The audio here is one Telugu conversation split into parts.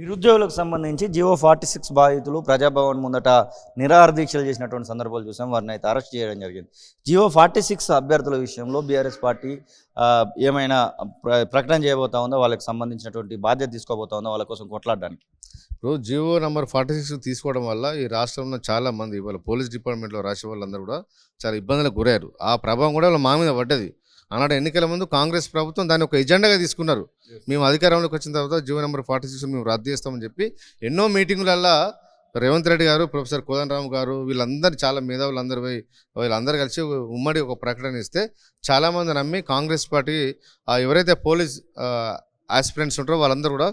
నిరుద్యోగులకు సంబంధించి జియో 46 బాధితులు ప్రజాభవన్ ముందట నిరాహార దీక్షలు చేసినటువంటి సందర్భాలు చూసాం. వారిని అయితే అరెస్ట్ చేయడం జరిగింది. జియో 46 అభ్యర్థుల విషయంలో బీఆర్ఎస్ పార్టీ ఏమైనా ప్రకటన చేయబోతా ఉందో, వాళ్ళకి సంబంధించినటువంటి బాధ్యత తీసుకోబోతా ఉందో వాళ్ళ కోసం కొట్లాడడానికి. ఇప్పుడు జియో నెంబర్ 46 తీసుకోవడం వల్ల ఈ రాష్ట్రంలో చాలా మంది ఇవాళ పోలీస్ డిపార్ట్మెంట్లో రాసే వాళ్ళందరూ కూడా చాలా ఇబ్బందులకు గురయ్యారు. ఆ ప్రభావం కూడా వాళ్ళ మా మీద పడ్డది. ఆనాడు ఎన్నికల ముందు కాంగ్రెస్ ప్రభుత్వం దాన్ని ఒక ఎజెండాగా తీసుకున్నారు. మేము అధికారంలోకి వచ్చిన తర్వాత జియో నెంబర్ 46 మేము రద్దు చేస్తామని చెప్పి ఎన్నో మీటింగులల్లో రేవంత్ రెడ్డి గారు, ప్రొఫెసర్ కోదండరామ్ గారు, వీళ్ళందరూ చాలా మేధావులందరూ వీళ్ళందరూ కలిసి ఉమ్మడి ఒక ప్రకటన ఇస్తే చాలామంది నమ్మి కాంగ్రెస్ పార్టీ ఎవరైతే పోలీస్ ఆస్పిరెంట్స్ ఉంటారో వాళ్ళందరూ కూడా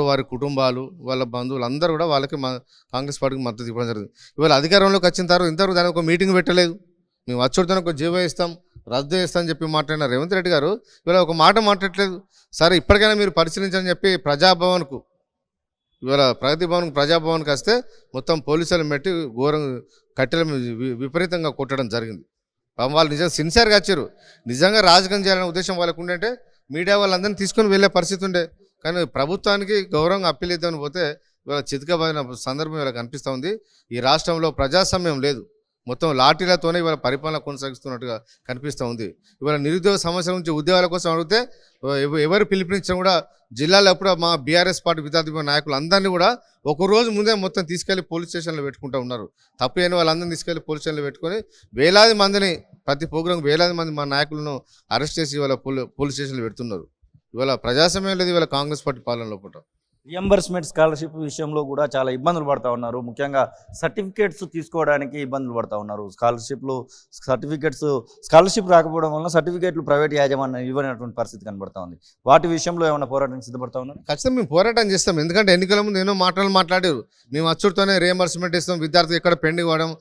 వారి కుటుంబాలు, వాళ్ళ బంధువులు అందరూ కూడా వాళ్ళకి కాంగ్రెస్ పార్టీకి మద్దతు ఇవ్వడం జరిగింది. ఇవాళ అధికారంలోకి వచ్చిన తర్వాత ఇంతవరకు దానికి ఒక మీటింగ్ పెట్టలేదు. మేము వచ్చుడితో ఒక జియో ఇస్తాం, రద్దు చేస్తామని చెప్పి మాట్లాడిన రేవంత్ రెడ్డి గారు ఇవాళ ఒక మాట మాట్లాడట్లేదు. సరే ఇప్పటికైనా మీరు పరిశీలించని చెప్పి ప్రజాభవన్కు, ఇవాళ ప్రగతి భవన్కు, ప్రజాభవన్కి వస్తే మొత్తం పోలీసులు పెట్టి ఘోరం కట్టెల విపరీతంగా కొట్టడం జరిగింది. వాళ్ళు నిజంగా సిన్సియర్గా వచ్చారు. నిజంగా రాజకీయం చేయాలనే ఉద్దేశం వాళ్ళకు ఉండే మీడియా వాళ్ళందరినీ తీసుకొని వెళ్ళే పరిస్థితి ఉండే. కానీ ప్రభుత్వానికి గౌరవంగా అప్పీల్ ఇద్దామని పోతే ఇవాళ చితకబడిన సందర్భం ఇవాళ కనిపిస్తూ ఉంది. ఈ రాష్ట్రంలో ప్రజాస్వామ్యం లేదు, మొత్తం లాఠీలతోనే ఇవాళ పరిపాలన కొనసాగిస్తున్నట్టుగా కనిపిస్తూ ఉంది. ఇవాళ నిరుద్యోగ సమస్యల నుంచి ఉద్యోగాల కోసం అడిగితే ఎవరు పిలుపునిచ్చినా కూడా జిల్లాలో ఎప్పుడు మా బీఆర్ఎస్ పార్టీ విద్యార్థి నాయకులు అందరినీ కూడా ఒకరోజు ముందే మొత్తం తీసుకెళ్లి పోలీస్ స్టేషన్లో పెట్టుకుంటూ ఉన్నారు. తప్పు అయిన వాళ్ళందరినీ తీసుకెళ్లి పోలీస్ స్టేషన్లో పెట్టుకొని వేలాది మందిని, ప్రతి ప్రోగ్రాం వేలాది మంది మా నాయకులను అరెస్ట్ చేసి ఇవాళ పోలీస్ స్టేషన్లో పెడుతున్నారు. ఇవాళ ప్రజాస్వామ్యం లేదు ఇవాళ కాంగ్రెస్ పార్టీ పాలనలో పూట. రియంబర్స్మెంట్ స్కాలర్షిప్ విషయంలో కూడా చాలా ఇబ్బందులు పడుతూ ఉన్నారు. ముఖ్యంగా సర్టిఫికేట్స్ తీసుకోవడానికి ఇబ్బందులు పడుతూ ఉన్నారు. స్కాలర్షిప్ రాకపోవడం వల్ల సర్టిఫికేట్లు ప్రైవేట్ యాజమాన్యం ఇవ్వనటువంటి పరిస్థితి కనబడతా ఉంది. వాటి విషయంలో ఏమైనా పోరాటానికి సిద్ధపడతా ఉన్నారు? ఖచ్చితంగా మేము పోరాటం చేస్తాం. ఎందుకంటే ఎన్నికల ముందు ఎన్నో మాట్లాడారు. మేము అచ్చుడితోనే రియంబర్స్మెంట్ ఇస్తాం, విద్యార్థి ఎక్కడ పెండింగ్ ఇవ్వడం,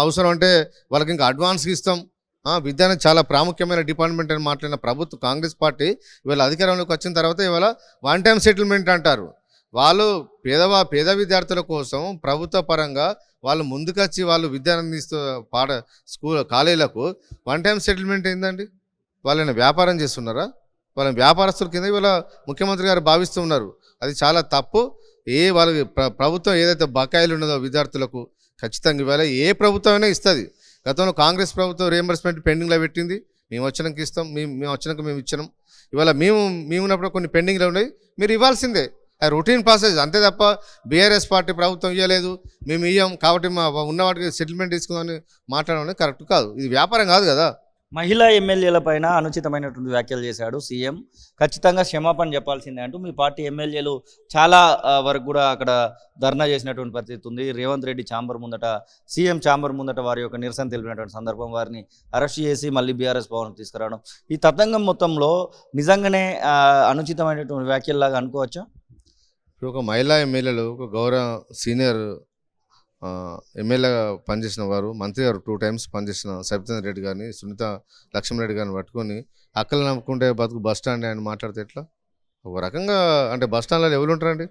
అవసరం అంటే వాళ్ళకి ఇంకా అడ్వాన్స్కి ఇస్తాం, విద్య చాలా ప్రాముఖ్యమైన డిపార్ట్మెంట్ అని మాట్లాడిన ప్రభుత్వం కాంగ్రెస్ పార్టీ ఇవాళ అధికారంలోకి వచ్చిన తర్వాత ఇవాళ వన్ టైం సెటిల్మెంట్ అంటారు. వాళ్ళు పేద విద్యార్థుల కోసం ప్రభుత్వ పరంగా వాళ్ళు ముందుకొచ్చి వాళ్ళు విద్యను అందిస్తూ కాలేజీలకు వన్ టైం సెటిల్మెంట్ ఏందండి? వాళ్ళని వ్యాపారం చేస్తున్నారా? వాళ్ళని వ్యాపారస్తుల కింద ఇవాళ ముఖ్యమంత్రి గారు భావిస్తూ ఉన్నారు. అది చాలా తప్పు. వాళ్ళకి ప్రభుత్వం ఏదైతే బకాయిలు ఉన్నదో విద్యార్థులకు ఖచ్చితంగా ఇవాళ ఏ ప్రభుత్వమైనా ఇస్తుంది. గతంలో కాంగ్రెస్ ప్రభుత్వం రియంబర్స్మెంట్ పెండింగ్లో పెట్టింది. మేము వచ్చినాక ఇస్తాం, మేము వచ్చినాక మేము ఇచ్చినాం. ఇవాళ మేము ఉన్నప్పుడు కొన్ని పెండింగ్లో ఉన్నాయి, మీరు ఇవ్వాల్సిందే. రొటీన్ ప్రాసెస్ అంతే తప్ప బీఆర్ఎస్ పార్టీ ప్రభుత్వం ఇవ్వలేదు, మేము ఇవ్వం కాబట్టి మా ఉన్న వాటికి సెటిల్మెంట్ తీసుకుందామని మాట్లాడడం కరెక్ట్ కాదు. ఇది వ్యాపారం కాదు కదా. మహిళా ఎమ్మెల్యేల పైన అనుచితమైనటువంటి వ్యాఖ్యలు చేశాడు సీఎం. ఖచ్చితంగా క్షమాపణ చెప్పాల్సిందే అంటూ మీ పార్టీ ఎమ్మెల్యేలు చాలా వరకు కూడా అక్కడ ధర్నా చేసినటువంటి పరిస్థితి ఉంది. రేవంత్ రెడ్డి సీఎం ఛాంబర్ ముందట వారి యొక్క నిరసన తెలిపినటువంటి సందర్భం వారిని అరెస్ట్ చేసి మళ్ళీ బీఆర్ఎస్ భవన్కి తీసుకురావడం, ఈ తతంగం మొత్తంలో నిజంగానే అనుచితమైనటువంటి వ్యాఖ్యల్లాగా అనుకోవచ్చా? ఇప్పుడు ఒక మహిళా ఎమ్మెల్యేలు, ఒక గౌరవ సీనియర్ ఎమ్మెల్యేగా పనిచేసిన వారు, మంత్రి గారు 2 times పనిచేసిన సబితేంద్ర రెడ్డి గారిని, సునీత లక్ష్మణరెడ్డి గారిని పట్టుకొని అక్కలు నమ్ముకుంటే బతుకు బస్ స్టాండ్ అని మాట్లాడితే ఎట్లా? ఒక రకంగా అంటే బస్ స్టాండ్లలో ఎవరు ఉంటారండి?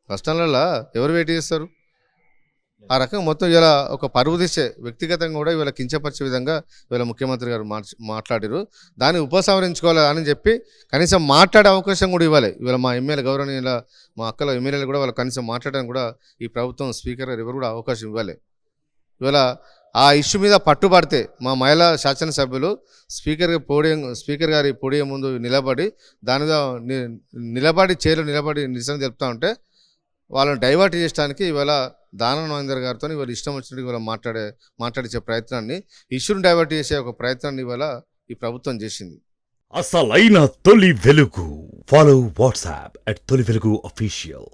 బస్ స్టాండ్లలో ఎవరు వెయిట్ చేస్తారు? ఆ రకంగా మొత్తం ఇలా ఒక పరువు తీసే, వ్యక్తిగతంగా కూడా ఇవాళ కించపరిచే విధంగా ఇవాళ ముఖ్యమంత్రి గారు మాట్లాడారు. దాన్ని ఉపసంహరించుకోవాలి అని చెప్పి కనీసం మాట్లాడే అవకాశం కూడా ఇవ్వాలి. ఇవాళ మా ఎమ్మెల్యే గౌరవనీయుల మా అక్కల ఎమ్మెల్యేలు కూడా వాళ్ళు కనీసం మాట్లాడడానికి కూడా ఈ ప్రభుత్వం స్పీకర్ గారు ఎవరు కూడా అవకాశం ఇవ్వాలి. ఇవాళ ఆ ఇష్యూ మీద పట్టుబడితే మా మహిళా శాసనసభ్యులు స్పీకర్ గారి పోడియం ముందు నిలబడి చైర్లో నిలబడి నిరసన తెలుపుతూ ఉంటే వాళ్ళని డైవర్ట్ చేయడానికి ఇవాళ దానం నాగేందర్ గారితో ఇవాళ ఇష్టం వచ్చినట్టు ఇవాళ మాట్లాడించే ప్రయత్నాన్ని, ఇష్యూని డైవర్ట్ చేసే ఒక ప్రయత్నాన్ని ఇవాళ ఈ ప్రభుత్వం చేసింది. అసలైన తొలి వెలుగు. ఫాలో వాట్సాప్ @తొలి వెలుగు official.